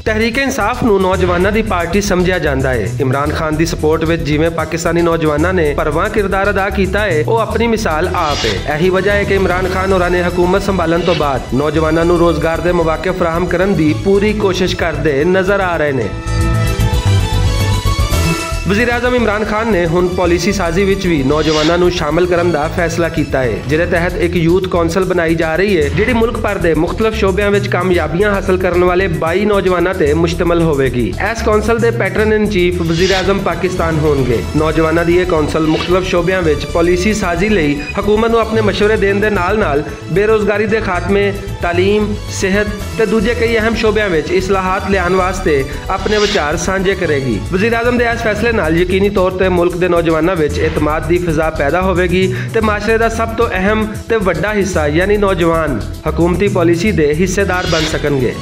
तहरीके इंसाफ ਨੂੰ ਨੌਜਵਾਨਾਂ ਦੀ ਪਾਰਟੀ ਸਮਝਿਆ ਜਾਂਦਾ ਹੈ। ਇਮਰਾਨ ਖਾਨ ਦੀ ਸਪੋਰਟ ਵਿੱਚ ਜਿਵੇਂ ਪਾਕਿਸਤਾਨੀ ਨੌਜਵਾਨਾਂ ਨੇ ਭਰਵਾਂ ਕਿਰਦਾਰ ਅਦਾ ਕੀਤਾ ਹੈ, ਉਹ ਆਪਣੀ ਮਿਸਾਲ ਆਪ ਹੈ। ਇਹੀ ਵਜ੍ਹਾ ਹੈ ਕਿ ਇਮਰਾਨ ਖਾਨ ਹੋਰਾਂ ਨੇ ਹਕੂਮਤ ਸੰਭਾਲਣ ਤੋਂ ਬਾਅਦ ਨੌਜਵਾਨਾਂ ਨੂੰ ਰੋਜ਼ਗਾਰ ਦੇ ਮੌਕੇ ਫਰਾਹਮ ਕਰਨ ਦੀ ਪੂਰੀ ਕੋਸ਼ਿਸ਼ ਕਰਦੇ ਨਜ਼ਰ ਆ ਰਹੇ ਨੇ। वज़ीर आज़म इमरान खान ने हुण पॉलिसी साजी विच भी नौजवानों को शामिल करने का फैसला किया है, जिहदे तहत एक यूथ कौंसल बनाई जा रही है, जिहड़ी मुल्क भर के मुख्तलिफ शोबियां विच कामयाबियां हासिल करने वाले 22 नौजवानों ते मुश्तमिल होवेगी। इस कौंसल के पैटर्न इन चीफ वज़ीर आज़म पाकिस्तान होणगे। नौजवानों की यह कौंसल मुख्तलिफ शोबियां विच पॉलिसी साजी लई हुकूमत नूं अपने मशवरे देने दे नाल-नाल बेरोजगारी के खात्मे, तालीम, सेहत ते दूजे कई अहम शोबियां विच इस्लाहात लियाउण वास्ते अपने विचार साझे करेगी। वज़ीर आज़म के इस फैसले यकीनी तौर पर मुल्क के नौजवानों में एतमाद की फिजा पैदा होगी ते माशरे का सब तो अहम ते वड्डा हिस्सा यानी नौजवान हुकूमती पॉलिसी के हिस्सेदार बन सकेंगे।